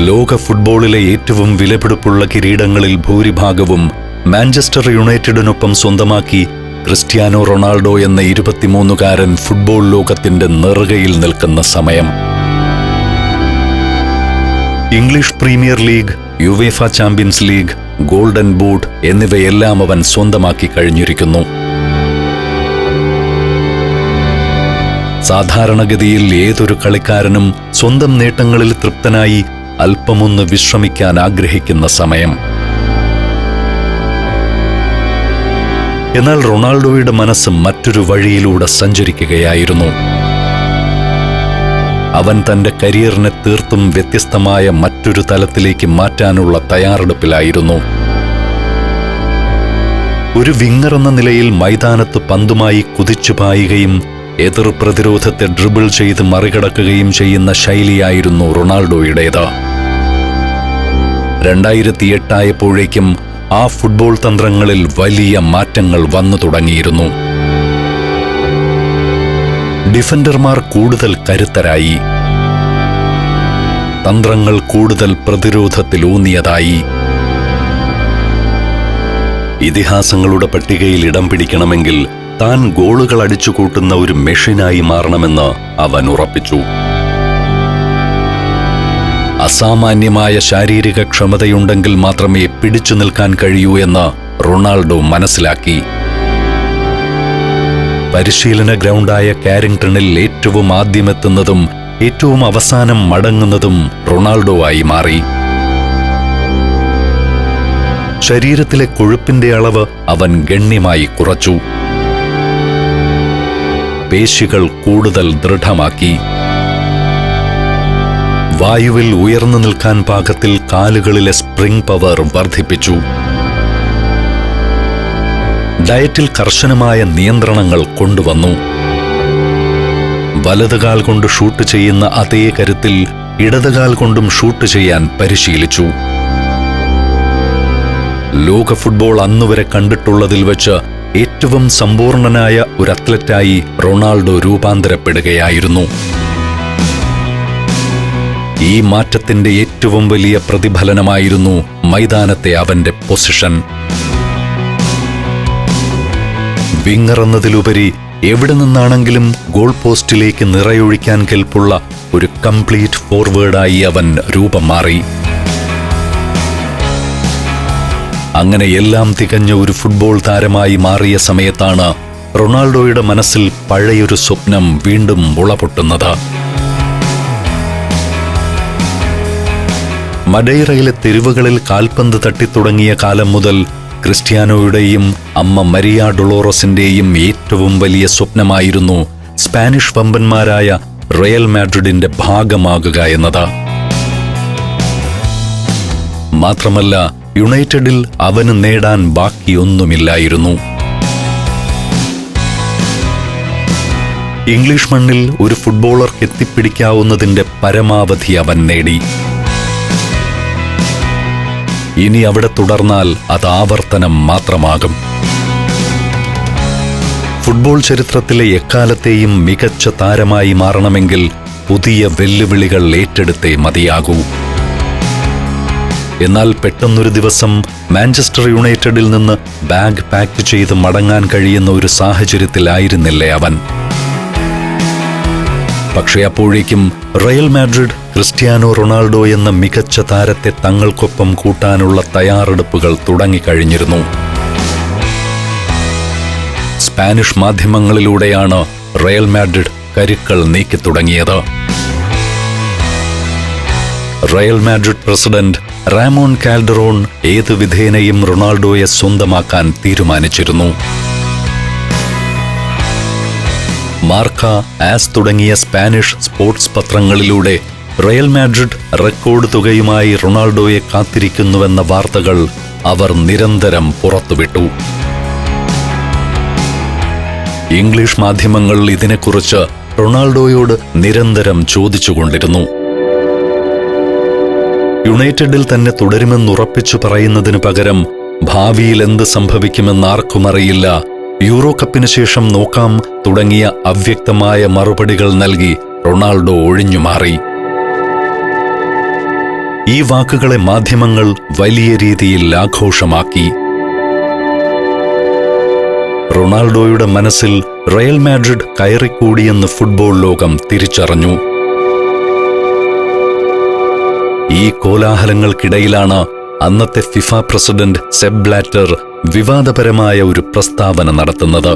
ലോക ഫുട്ബോളിലെ ഏറ്റവും വിലപിടിപ്പുള്ള കിരീടങ്ങളിൽ ഭൂരിഭാഗവും മാഞ്ചസ്റ്റർ യുണൈറ്റഡിനൊപ്പം സ്വന്തമാക്കി ക്രിസ്ത്യാനോ റൊണാൾഡോ എന്ന 23-കാരൻ ഫുട്ബോൾ ലോകത്തിന്റെ നെറുകയിൽ നിൽക്കുന്ന സമയം. English premier league, UEFA champions league, golden boot എന്നിവയെല്ലാം അവൻ സ്വന്തമാക്കി കഴിഞ്ഞിരിക്കുന്നു. സാധാരണഗതിയിൽ ഏതൊരു കളിക്കാരനും സ്വന്തം നേട്ടങ്ങളിൽ തൃപ്തനായി അല്പമൊന്ന് വിശ്രമിക്കാൻ ആഗ്രഹിക്കുന്ന സമയം. എന്നാൽ റൊണാൾഡോയുടെ മനസ്സ് മറ്റൊരു വഴിയിലൂടെ സഞ്ചരിക്കുകയായിരുന്നു. അവൻ തന്റെ കരിയറിനെ തീർത്തും വ്യത്യസ്തമായ മറ്റൊരു തലത്തിലേക്ക് മാറ്റാനുള്ള തയ്യാറെടുപ്പിലായിരുന്നു. ഒരു വിങ്ങർ എന്ന നിലയിൽ മൈതാനത്ത് പന്തുമായി കുതിച്ചു പായുകയും എതിർ പ്രതിരോധത്തെ ഡ്രിബിൾ ചെയ്ത് മറികടക്കുകയും ചെയ്യുന്ന ശൈലിയായിരുന്നു റൊണാൾഡോയുടേത്. 2008 ആയപ്പോഴേക്കും ആ ഫുട്ബോൾ തന്ത്രങ്ങളിൽ വലിയ മാറ്റങ്ങൾ വന്നു തുടങ്ങിയിരുന്നു. ഡിഫൻഡർമാർ കൂടുതൽ കരുത്തരായി, തന്ത്രങ്ങൾ കൂടുതൽ പ്രതിരോധത്തിലൂന്നിയതായി. ഇതിഹാസങ്ങളുടെ പട്ടികയിൽ ഇടം പിടിക്കണമെങ്കിൽ താൻ ഗോളുകൾ അടിച്ചുകൂട്ടുന്ന ഒരു മെഷീനായി മാറണമെന്ന് അവൻ ഉറപ്പിച്ചു. അസാമാന്യമായ ശാരീരിക ക്ഷമതയുണ്ടെങ്കിൽ മാത്രമേ പിടിച്ചു നിൽക്കാൻ കഴിയൂ എന്ന് റൊണാൾഡോ മനസ്സിലാക്കി. പരിശീലന ഗ്രൗണ്ടായ കാരിങ്ടണിൽ ഏറ്റവും ആദ്യമെത്തുന്നതും ഏറ്റവും അവസാനം മടങ്ങുന്നതും റൊണാൾഡോ ആയി മാറി. ശരീരത്തിലെ കൊഴുപ്പിന്റെ അളവ് അവൻ ഗണ്യമായി കുറച്ചു. പേശികൾ കൂടുതൽ ദൃഢമാക്കി. വായുവിൽ ഉയർന്നു നിൽക്കാൻ പാകത്തിൽ കാലുകളിലെ സ്പ്രിംഗ് പവർ വർദ്ധിപ്പിച്ചു. ഡയറ്റിൽ കർശനമായ നിയന്ത്രണങ്ങൾ കൊണ്ടുവന്നു. വലതുകാൽ കൊണ്ട് ഷൂട്ട് ചെയ്യുന്ന അതേ കരുത്തിൽ ഇടതുകാൽ കൊണ്ടും ഷൂട്ട് ചെയ്യാൻ പരിശീലിച്ചു. ലോക ഫുട്ബോൾ അന്നുവരെ കണ്ടിട്ടുള്ളതിൽ വെച്ച് ഏറ്റവും സമ്പൂർണനായ ഒരു അത്ലറ്റായി റൊണാൾഡോ രൂപാന്തരപ്പെടുകയായിരുന്നു. ഈ മാറ്റത്തിന്റെ ഏറ്റവും വലിയ പ്രതിഫലനമായിരുന്നു മൈതാനത്തെ അവന്റെ പൊസിഷൻ. വിങ്ങർ എന്നതിലുപരി എവിടെ നിന്നാണെങ്കിലും ഗോൾ പോസ്റ്റിലേക്ക് നിറയൊഴിക്കാൻ കെൽപ്പുള്ള ഒരു കംപ്ലീറ്റ് ഫോർവേഡായി അവൻ രൂപം മാറി. അങ്ങനെ എല്ലാം തികഞ്ഞ ഒരു ഫുട്ബോൾ താരമായി മാറിയ സമയത്താണ് റൊണാൾഡോയുടെ മനസ്സിൽ പഴയൊരു സ്വപ്നം വീണ്ടും മുളപൊട്ടുന്നത്. മഡെയ്റയിലെ തെരുവുകളിൽ കാൽപന്ത് തട്ടിത്തുടങ്ങിയ കാലം മുതൽ ക്രിസ്ത്യാനോയുടെയും അമ്മ മരിയ ഡൊളോറസിന്റെയും ഏറ്റവും വലിയ സ്വപ്നമായിരുന്നു സ്പാനിഷ് വമ്പന്മാരായ റയൽ മാഡ്രിഡിന്റെ ഭാഗമാകുക എന്നത്. മാത്രമല്ല, യുണൈറ്റഡിൽ അവന് നേടാൻ ബാക്കിയൊന്നുമില്ലായിരുന്നു. ഇംഗ്ലീഷ് മണ്ണിൽ ഒരു ഫുട്ബോളർക്ക് എത്തിപ്പിടിക്കാവുന്നതിന്റെ പരമാവധി അവൻ നേടി. ഇനി അവിടെ തുടർന്നാൽ അത് ആവർത്തനം മാത്രമാകും. ഫുട്ബോൾ ചരിത്രത്തിലെ എക്കാലത്തെയും മികച്ച താരമായി മാറണമെങ്കിൽ പുതിയ വെല്ലുവിളികൾ ഏറ്റെടുത്തേ മതിയാകൂ. എന്നാൽ പെട്ടെന്നൊരു ദിവസം മാഞ്ചസ്റ്റർ യുണൈറ്റഡിൽ നിന്ന് ബാഗ് പാക്ക് ചെയ്ത് മടങ്ങാൻ കഴിയുന്ന ഒരു സാഹചര്യത്തിലായിരുന്നില്ലേ അവൻ. പക്ഷേ അപ്പോഴേക്കും റയൽ മാഡ്രിഡ് ക്രിസ്ത്യാനോ റൊണാൾഡോ എന്ന മികച്ച താരത്തെ തങ്ങൾക്കൊപ്പം കൂട്ടാനുള്ള തയ്യാറെടുപ്പുകൾ തുടങ്ങിക്കഴിഞ്ഞിരുന്നു. സ്പാനിഷ് മാധ്യമങ്ങളിലൂടെയാണ് റയൽ മാഡ്രിഡ് കരുക്കൾ നീക്കിത്തുടങ്ങിയത്. Real Madrid president Ramon Calderon ഏതു വിധേനയും റൊണാൾഡോയെ സ്വന്തമാക്കാൻ തീരുമാനിച്ചിരുന്നു. മാർക്ക, ആസ് തുടങ്ങിയ സ്പാനിഷ് സ്പോർട്സ് പത്രങ്ങളിലൂടെ റയൽ മാഡ്രിഡ് റെക്കോർഡ് തുകയുമായി റൊണാൾഡോയെ കാത്തിരിക്കുന്നുവെന്ന വാർത്തകൾ അവർ നിരന്തരം പുറത്തുവിട്ടു. ഇംഗ്ലീഷ് മാധ്യമങ്ങൾ ഇതിനെക്കുറിച്ച് റൊണാൾഡോയോട് നിരന്തരം ചോദിച്ചുകൊണ്ടിരുന്നു. യുണൈറ്റഡിൽ തന്നെ തുടരുമെന്നുറപ്പിച്ചു പറയുന്നതിനു പകരം ഭാവിയിൽ എന്ത് സംഭവിക്കുമെന്ന് ആർക്കുമറിയില്ല, യൂറോ കപ്പിന് ശേഷം നോക്കാം തുടങ്ങിയ അവ്യക്തമായ മറുപടികൾ നൽകി റൊണാൾഡോ ഒഴിഞ്ഞുമാറി. ഈ വാക്കുകളെ മാധ്യമങ്ങൾ വലിയ രീതിയിൽ ആഘോഷമാക്കി. റൊണാൾഡോയുടെ മനസ്സിൽ റയൽ മാഡ്രിഡ് കയറിക്കൂടിയെന്ന് ഫുട്ബോൾ ലോകം തിരിച്ചറിഞ്ഞു. ഈ കോലാഹലങ്ങൾക്കിടയിലാണ് അന്നത്തെ ഫിഫ പ്രസിഡന്റ് സെപ്പ് ബ്ലാറ്റർ വിവാദപരമായ ഒരു പ്രസ്താവന നടത്തുന്നത്.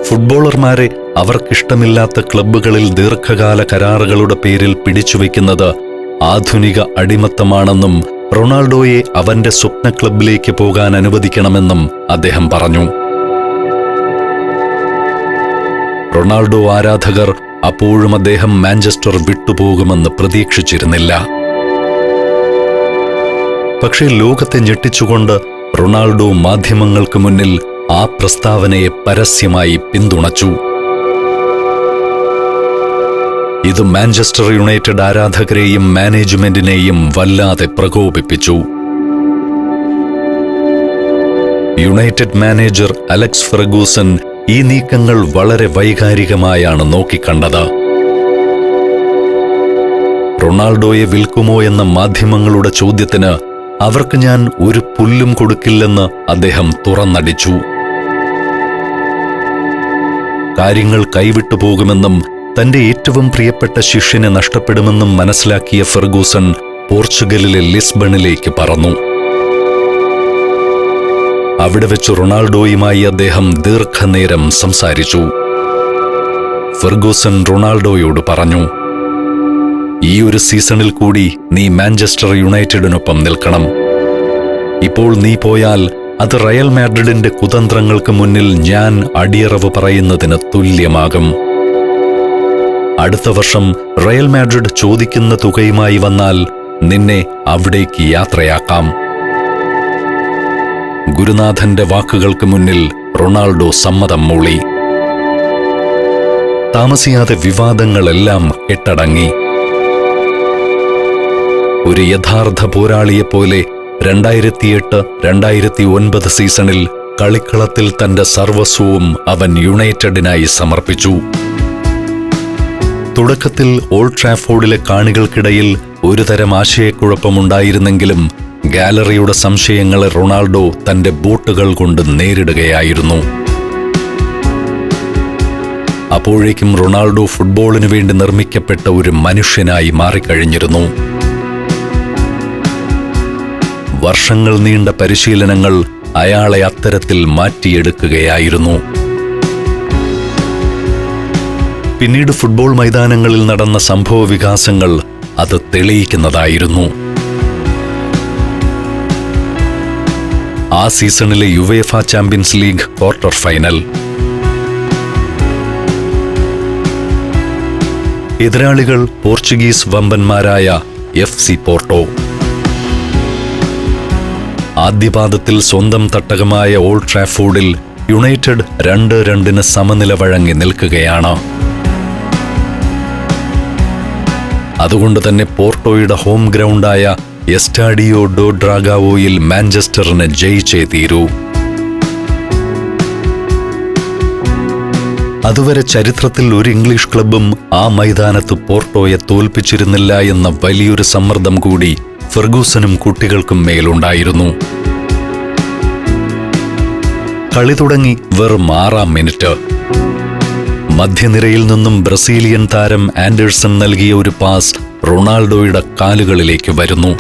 ഫുട്ബോളർമാരെ അവർക്കിഷ്ടമില്ലാത്ത ക്ലബ്ബുകളിൽ ദീർഘകാല കരാറുകളുടെ പേരിൽ പിടിച്ചുവെക്കുന്നത് ആധുനിക അടിമത്തമാണെന്നും റൊണാൾഡോയെ അവന്റെ സ്വപ്ന ക്ലബ്ബിലേക്ക് പോകാൻ അനുവദിക്കണമെന്നും അദ്ദേഹം പറഞ്ഞു. റൊണാൾഡോ ആരാധകർ അപ്പോഴും അദ്ദേഹം മാഞ്ചസ്റ്റർ വിട്ടുപോകുമെന്ന് പ്രതീക്ഷിച്ചിരുന്നില്ല. പക്ഷേ ലോകത്തെ ഞെട്ടിച്ചുകൊണ്ട് റൊണാൾഡോ മാധ്യമങ്ങൾക്ക് മുന്നിൽ ആ പ്രസ്താവനയെ പരസ്യമായി പിന്തുണച്ചു. ഇത് മാഞ്ചസ്റ്റർ യുണൈറ്റഡ് ആരാധകരെയും മാനേജ്മെന്റിനെയും വല്ലാതെ പ്രകോപിപ്പിച്ചു. യുണൈറ്റഡ് മാനേജർ അലക്സ് ഫെർഗൂസൺ ഈ നീക്കങ്ങൾ വളരെ വൈകാരികമായാണ് നോക്കിക്കണ്ടത്. റൊണാൾഡോയെ വിൽക്കുമോ എന്ന മാധ്യമങ്ങളുടെ ചോദ്യത്തിന് അവർക്ക് ഞാൻ ഒരു പുല്ലും കൊടുക്കില്ലെന്ന് അദ്ദേഹം തുറന്നടിച്ചു. കാര്യങ്ങൾ കൈവിട്ടു പോകുമെന്നും തന്റെ ഏറ്റവും പ്രിയപ്പെട്ട ശിഷ്യനെ നഷ്ടപ്പെടുമെന്നും മനസ്സിലാക്കിയ ഫെർഗൂസൺ പോർച്ചുഗലിലെ ലിസ്ബണിലേക്ക് പറന്നു. അവിടെ വെച്ച് റൊണാൾഡോയുമായി അദ്ദേഹം ദീർഘനേരം സംസാരിച്ചു. ഫെർഗൂസൺ റൊണാൾഡോയോട് പറഞ്ഞു, ഈ ഒരു സീസണിൽ കൂടി നീ മാഞ്ചസ്റ്റർ യുണൈറ്റഡിനൊപ്പം നിൽക്കണം. ഇപ്പോൾ നീ പോയാൽ അത് റയൽ മാഡ്രിഡിന്റെ കുതന്ത്രങ്ങൾക്ക് മുന്നിൽ ഞാൻ അടിയറവ് പറയുന്നതിന് തുല്യമാകും. അടുത്ത വർഷം റയൽ മാഡ്രിഡ് ചോദിക്കുന്ന തുകയുമായി വന്നാൽ നിന്നെ അവിടേക്ക് യാത്രയാക്കാം. ഗുരുനാഥന്റെ വാക്കുകൾക്ക് മുന്നിൽ റൊണാൾഡോ സമ്മതം മൂളി. താമസിയാതെ വിവാദങ്ങളെല്ലാം കെട്ടടങ്ങി. ഒരു യഥാർത്ഥ പോരാളിയെപ്പോലെ 2008-2009 സീസണിൽ കളിക്കളത്തിൽ തന്റെ സർവസ്വവും അവൻ യുണൈറ്റഡിനായി സമർപ്പിച്ചു. തുടക്കത്തിൽ ഓൾഡ് ട്രാഫോർഡിലെ കാണികൾക്കിടയിൽ ഒരുതരം ആശയക്കുഴപ്പമുണ്ടായിരുന്നെങ്കിലും ഗാലറിയുടെ സംശയങ്ങളെ റൊണാൾഡോ തന്റെ ബൂട്ടുകൾ കൊണ്ട് നേരിടുകയായിരുന്നു. അപ്പോഴേക്കും റൊണാൾഡോ ഫുട്ബോളിനു വേണ്ടി നിർമ്മിക്കപ്പെട്ട ഒരു മനുഷ്യനായി മാറിക്കഴിഞ്ഞിരുന്നു. വർഷങ്ങൾ നീണ്ട പരിശീലനങ്ങൾ അയാളെ അത്തരത്തിൽ മാറ്റിയെടുക്കുകയായിരുന്നു. പിന്നീട് ഫുട്ബോൾ മൈതാനങ്ങളിൽ നടന്ന സംഭവ വികാസങ്ങൾ അത് തെളിയിക്കുന്നതായിരുന്നു. ആ സീസണിലെ UEFA champions league quarter final. എതിരാളികൾ പോർച്ചുഗീസ് വമ്പന്മാരായ FC പോർട്ടോ. ആദ്യപാദത്തിൽ സ്വന്തം തട്ടകമായ ഓൾഡ് ട്രാഫോർഡിൽ യുണൈറ്റഡ് 2-2 സമനില വഴങ്ങി നിൽക്കുകയാണ്. അതുകൊണ്ട് തന്നെ പോർട്ടോയുടെ ഹോം ഗ്രൗണ്ടായ എസ്റ്റാഡിയോ ഡോ ഡ്രാഗാവോയിൽ മാഞ്ചസ്റ്ററിന് ജയിച്ചേ തീരൂ. അതുവരെ ചരിത്രത്തിൽ ഒരു ഇംഗ്ലീഷ് ക്ലബ്ബും ആ മൈതാനത്ത് പോർട്ടോയെ തോൽപ്പിച്ചിരുന്നില്ല എന്ന വലിയൊരു സമ്മർദ്ദം കൂടി ഫെർഗൂസനും കുട്ടികൾക്കും മേലുണ്ടായിരുന്നു. കളി തുടങ്ങി വെറും 6-ാം മിനിറ്റ്. മധ്യനിരയിൽ നിന്നും ബ്രസീലിയൻ താരം ആൻഡേഴ്സൺ നൽകിയ ഒരു പാസ് റൊണാൾഡോയുടെ കാലുകളിലേക്ക് വരുന്നു.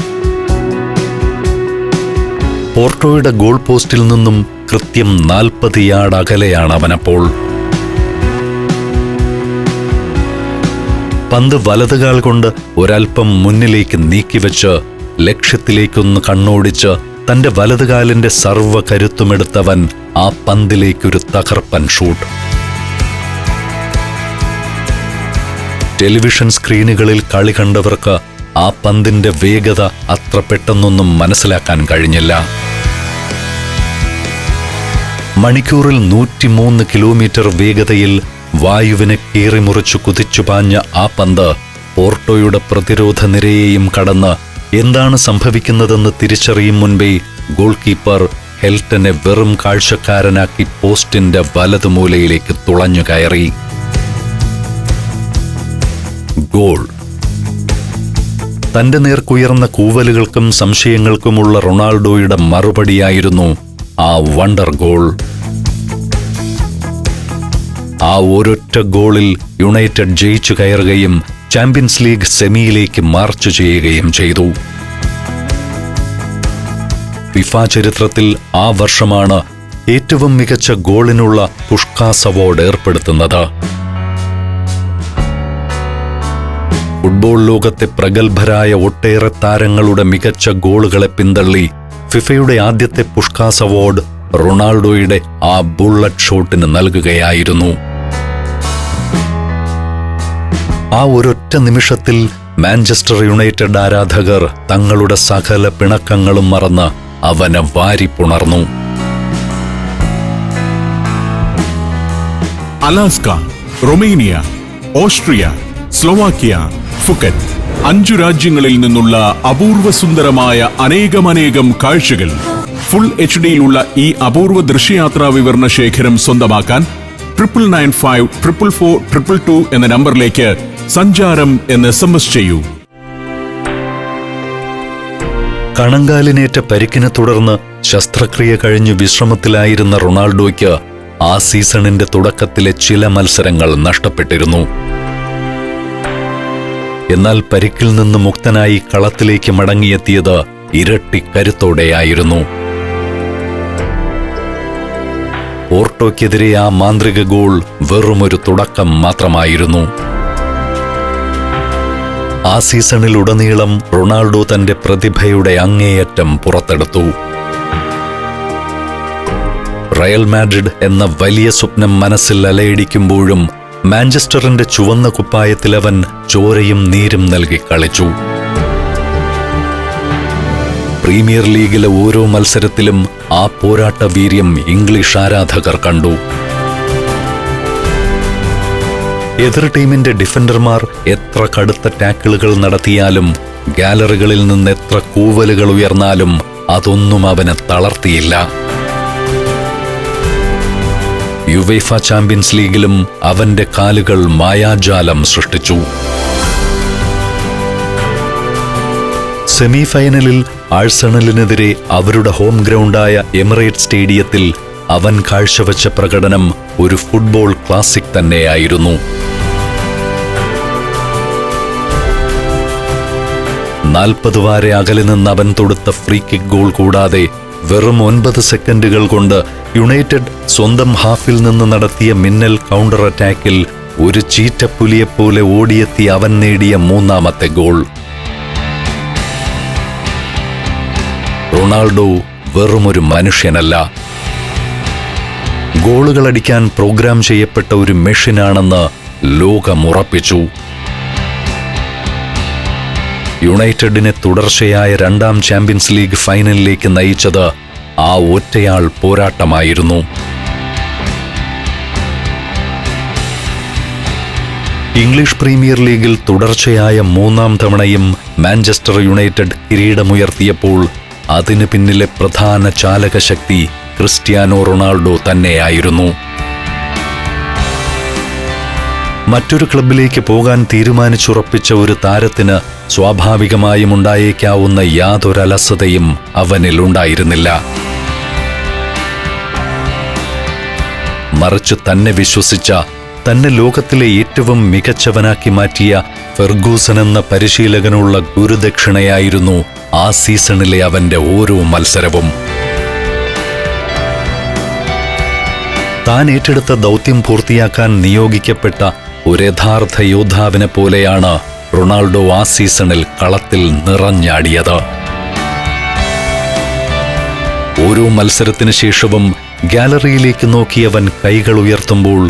പോർട്ടോയുടെ ഗോൾ പോസ്റ്റിൽ നിന്നും കൃത്യം 40 യാർഡ് അകലെയാണ് അവനപ്പോൾ. പന്ത് വലതുകാൽ കൊണ്ട് ഒരൽപ്പം മുന്നിലേക്ക് നീക്കിവെച്ച് ലക്ഷ്യത്തിലേക്കൊന്ന് കണ്ണോടിച്ച് തന്റെ വലതുകാലിന്റെ സർവ്വ കരുത്തുമെടുത്തവൻ ആ പന്തിലേക്കൊരു തകർപ്പൻ ഷൂട്ട്. ടെലിവിഷൻ സ്ക്രീനുകളിൽ കളി കണ്ടവർക്ക് ആ പന്തിന്റെ വേഗത അത്ര പെട്ടെന്നൊന്നും മനസ്സിലാക്കാൻ കഴിഞ്ഞില്ല. മണിക്കൂറിൽ 103 കിലോമീറ്റർ വേഗതയിൽ വായുവിനെ കീറിമുറിച്ചു കുതിച്ചുപാഞ്ഞ ആ പന്ത് പോർട്ടോയുടെ പ്രതിരോധ നിരയെയും കടന്ന് എന്താണ് സംഭവിക്കുന്നതെന്ന് തിരിച്ചറിയും മുൻപേ ഗോൾ കീപ്പർ ഹെൽട്ടനെ വെറും കാഴ്ചക്കാരനാക്കി പോസ്റ്റിന്റെ വലതുമൂലയിലേക്ക് തുളഞ്ഞു കയറി. ഗോൾ. തന്റെ നേർക്കുയർന്ന കൂവലുകൾക്കും സംശയങ്ങൾക്കുമുള്ള റൊണാൾഡോയുടെ മറുപടിയായിരുന്നു ആ വണ്ടർ ഗോൾ. ആ ഒരൊറ്റ ഗോളിൽ യുണൈറ്റഡ് ജയിച്ചു കയറുകയും ചാമ്പ്യൻസ് ലീഗ് സെമിയിലേക്ക് മാർച്ച് ചെയ്യുകയും ചെയ്തു. ഫിഫ ചരിത്രത്തിൽ ആ വർഷമാണ് ഏറ്റവും മികച്ച ഗോളിനുള്ള പുഷ്കാസ് അവാർഡ് ഏർപ്പെടുത്തുന്നത്. ഫുട്ബോൾ ലോകത്തെ പ്രഗത്ഭരായ ഒട്ടേറെ താരങ്ങളുടെ മികച്ച ഗോളുകളെ പിന്തള്ളി ഫിഫയുടെ ആദ്യത്തെ പുഷ്കാസ് അവാർഡ് റൊണാൾഡോയുടെ ആ ബുള്ളറ്റ് ഷോട്ടിന് നൽകുകയായിരുന്നു. ആ ഒരൊറ്റ നിമിഷത്തിൽ മാഞ്ചസ്റ്റർ യുണൈറ്റഡ് ആരാധകർ തങ്ങളുടെ സകല പിണക്കങ്ങളും മറന്ന് അവനെ വാരിപ്പുണർന്നു. Alaska, Romania, Austria, Slovakia, Phuket 5 രാജ്യങ്ങളിൽ നിന്നുള്ള അപൂർവ സുന്ദരമായ അനേകം കാഴ്ചകൾ ഫുൾ HDയിലുള്ള ഈ അപൂർവ ദൃശ്യയാത്രാ വിവരണ ശേഖരം സ്വന്തമാക്കാൻ 99544422 എന്ന നമ്പറിലേക്ക് സഞ്ചാരം എന്ന് SMS ചെയ്യൂ. കണങ്കാലിനേറ്റ പരിക്കിനെ തുടർന്ന് ശസ്ത്രക്രിയ കഴിഞ്ഞു വിശ്രമത്തിലായിരുന്ന റൊണാൾഡോയ്ക്ക് ആ സീസണിന്റെ തുടക്കത്തിലെ ചില മത്സരങ്ങൾ നഷ്ടപ്പെട്ടിരുന്നു. എന്നാൽ പരിക്കിൽ നിന്ന് മുക്തനായി കളത്തിലേക്ക് മടങ്ങിയെത്തിയത് ഇരട്ടി കരുത്തോടെയായിരുന്നു. പോർട്ടോയ്ക്കെതിരെ ആ മാന്ത്രിക ഗോൾ വെറുമൊരു തുടക്കം മാത്രമായിരുന്നു. ആ സീസണിലുടനീളം റൊണാൾഡോ തന്റെ പ്രതിഭയുടെ അങ്ങേയറ്റം പുറത്തെടുത്തു. റയൽ മാഡ്രിഡ് എന്ന വലിയ സ്വപ്നം മനസ്സിൽ അലയടിക്കുമ്പോഴും മാഞ്ചസ്റ്ററിന്റെ ചുവന്ന കുപ്പായത്തിൽ അവൻ ചോരയും നീരും നൽകി കളിച്ചു. പ്രീമിയർ ലീഗിലെ ഓരോ മത്സരത്തിലും ആ പോരാട്ട വീര്യം ഇംഗ്ലീഷ് ആരാധകർ കണ്ടു. എതിർ ടീമിന്റെ ഡിഫൻഡർമാർ എത്ര കടുത്ത ടാക്കിളുകൾ നടത്തിയാലും ഗാലറികളിൽ നിന്ന് എത്ര കൂവലുകൾ ഉയർന്നാലും അതൊന്നും അവനെ തളർത്തിയില്ല. യുവേഫ ചാമ്പ്യൻസ് ലീഗിലും അവന്റെ കാലുകൾ മായാജാലം സൃഷ്ടിച്ചു. സെമി ഫൈനലിൽ ആഴ്സണലിനെതിരെ അവരുടെ ഹോം ഗ്രൗണ്ടായ എമിറേറ്റ് സ്റ്റേഡിയത്തിൽ അവൻ കാഴ്ചവെച്ച പ്രകടനം ഒരു ഫുട്ബോൾ ക്ലാസിക് തന്നെയായിരുന്നു. 40 വാര അകലെ നിന്ന് അവൻ തൊടുത്ത ഫ്രീ കിക്ക് ഗോൾ കൂടാതെ വെറും 9 സെക്കൻഡുകൾ കൊണ്ട് യുണൈറ്റഡ് സ്വന്തം ഹാഫിൽ നിന്ന് നടത്തിയ മിന്നൽ കൗണ്ടർ അറ്റാക്കിൽ ഒരു ചീറ്റപ്പുലിയെപ്പോലെ ഓടിയെത്തി അവൻ നേടിയ 3ാമത്തെ ഗോൾ. റൊണാൾഡോ വെറുമൊരു മനുഷ്യനല്ല, ഗോളുകളടിക്കാൻ പ്രോഗ്രാം ചെയ്യപ്പെട്ട ഒരു മെഷീനാണെന്ന് ലോകം ഉറപ്പിച്ചു. യുണൈറ്റഡിനെ തുടർച്ചയായ 2ാം ചാമ്പ്യൻസ് ലീഗ് ഫൈനലിലേക്ക് നയിച്ചത് ആ ഒറ്റയാൾ പോരാട്ടമായിരുന്നു. ഇംഗ്ലീഷ് പ്രീമിയർ ലീഗിൽ തുടർച്ചയായ 3ാം തവണയും മാഞ്ചസ്റ്റർ യുണൈറ്റഡ് കിരീടമുയർത്തിയപ്പോൾ അതിനു പിന്നിലെ പ്രധാന ചാലകശക്തി ക്രിസ്ത്യാനോ റൊണാൾഡോ തന്നെയായിരുന്നു. മറ്റൊരു ക്ലബിലേക്ക് പോകാൻ തീരുമാനിച്ചുറപ്പിച്ച ഒരു താരത്തിന് സ്വാഭാവികമായും ഉണ്ടായേക്കാവുന്ന യാതൊരലസതയും അവനിൽ ഉണ്ടായിരുന്നില്ല. മറിച്ച് തന്നെ വിശ്വസിച്ച, തന്നെ ലോകത്തിലെ ഏറ്റവും മികച്ചവനാക്കി മാറ്റിയ ഫെർഗൂസൻ എന്ന പരിശീലകനുള്ള ഗുരുദക്ഷിണയായിരുന്നു ആ സീസണിലെ അവന്റെ ഓരോ മത്സരവും. താൻ ഏറ്റെടുത്ത ദൗത്യം പൂർത്തിയാക്കാൻ നിയോഗിക്കപ്പെട്ട ഒരു യഥാർത്ഥ യോദ്ധാവിനെ പോലെയാണ് റൊണാൾഡോ ആ സീസണിൽ കളത്തിൽ നിറഞ്ഞാടിയത്. ഓരോ മത്സരത്തിന് ശേഷവും ഗാലറിയിലേക്ക് നോക്കിയവൻ കൈകൾ ഉയർത്തുമ്പോൾ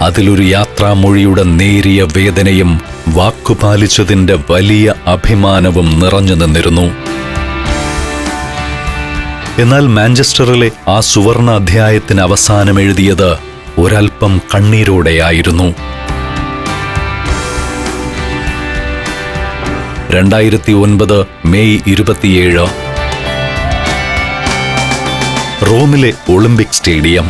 അതിലൊരു യാത്രാമൊഴിയുടെ നേരിയ വേദനയും വാക്കുപാലിച്ചതിന്റെ വലിയ അഭിമാനവും നിറഞ്ഞു നിന്നിരുന്നു. എന്നാൽ മാഞ്ചസ്റ്ററിലെ ആ സുവർണ അധ്യായത്തിന് അവസാനം എഴുതിയത് ഒരൽപ്പം കണ്ണീരോടെയായിരുന്നു. 2009 മെയ് 27 റോമിലെ ഒളിമ്പിക് സ്റ്റേഡിയം.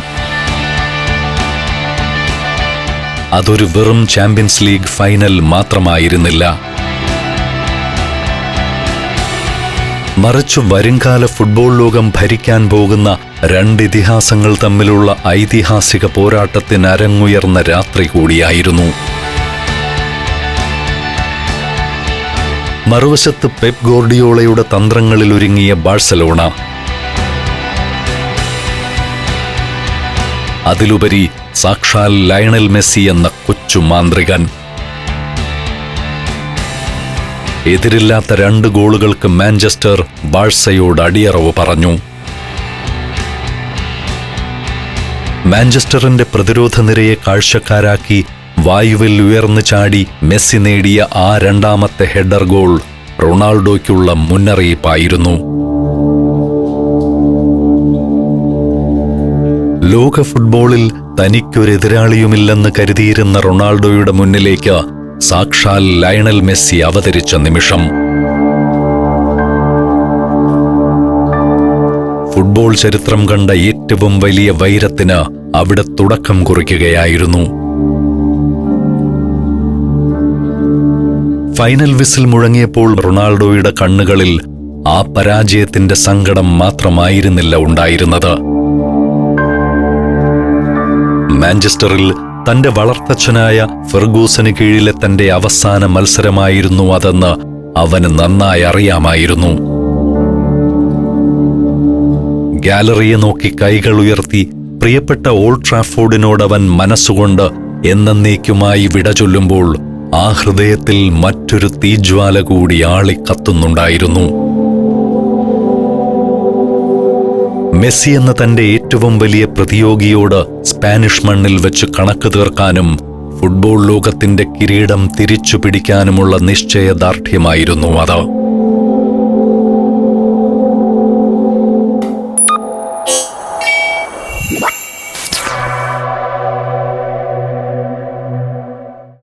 അതൊരു വെറും ചാമ്പ്യൻസ് ലീഗ് ഫൈനൽ മാത്രമായിരുന്നില്ല. മറിച്ചു വരുംകാല ഫുട്ബോൾ ലോകം ഭരിക്കാൻ പോകുന്ന രണ്ട് ഇതിഹാസങ്ങൾ തമ്മിലുള്ള ഐതിഹാസിക പോരാട്ടത്തിന് അരങ്ങുയർന്ന രാത്രി കൂടിയായിരുന്നു. മറുവശത്ത് പെപ് ഗോർഡിയോളയുടെ തന്ത്രങ്ങളിൽ ഒരുങ്ങിയ ബാഴ്സലോണ, അതിലുപരി സാക്ഷാൽ ലയണൽ മെസ്സി എന്ന കൊച്ചു മാന്ത്രികൻ. എതിരില്ലാത്ത 2 ഗോളുകൾക്ക് മാഞ്ചസ്റ്റർ ബാഴ്സയോട് അടിയറവ് പറഞ്ഞു. മാഞ്ചസ്റ്ററിന്റെ പ്രതിരോധ നിരയെ കാഴ്ചക്കാരാക്കി വായുവിൽ ഉയർന്നു ചാടി മെസ്സി നേടിയ ആ രണ്ടാമത്തെ ഹെഡർ ഗോൾ റൊണാൾഡോയ്ക്കുള്ള മുന്നറിയിപ്പായിരുന്നു. ലോക ഫുട്ബോളിൽ തനിക്കൊരെതിരാളിയുമില്ലെന്ന് കരുതിയിരുന്ന റൊണാൾഡോയുടെ മുന്നിലേക്ക് സാക്ഷാൽ ലയണൽ മെസ്സി അവതരിച്ച നിമിഷം. ഫുട്ബോൾ ചരിത്രം കണ്ട ഏറ്റവും വലിയ വൈരത്തിന് അവിടെ തുടക്കം കുറിക്കുകയായിരുന്നു. ഫൈനൽ വിസിൽ മുഴങ്ങിയപ്പോൾ റൊണാൾഡോയുടെ കണ്ണുകളിൽ ആ പരാജയത്തിന്റെ സങ്കടം മാത്രമായിരുന്നില്ല ഉണ്ടായിരുന്നത്. മാഞ്ചസ്റ്ററിൽ തന്റെ വളർത്തച്ഛനായ ഫെർഗൂസന് കീഴിലെ തന്റെ അവസാന മത്സരമായിരുന്നു അതെന്ന് അവന് നന്നായി അറിയാമായിരുന്നു. ഗാലറിയെ നോക്കി കൈകൾ ഉയർത്തി പ്രിയപ്പെട്ട ഓൾഡ് ട്രാഫോർഡിനോടവൻ മനസ്സുകൊണ്ട് എന്നേക്കുമായി വിട ചൊല്ലുമ്പോൾ ആ ഹൃദയത്തിൽ മറ്റൊരു തീജ്വാല കൂടി ആളിക്കത്തുന്നുണ്ടായിരുന്നു. മെസ്സി എന്ന തന്റെ ഏറ്റവും വലിയ പ്രതിയോഗിയോട് സ്പാനിഷ് മണ്ണിൽ വെച്ച് കണക്ക് തീർക്കാനും ഫുട്ബോൾ ലോകത്തിന്റെ കിരീടം തിരിച്ചു പിടിക്കാനുമുള്ള നിശ്ചയദാർഢ്യമായിരുന്നു അത്.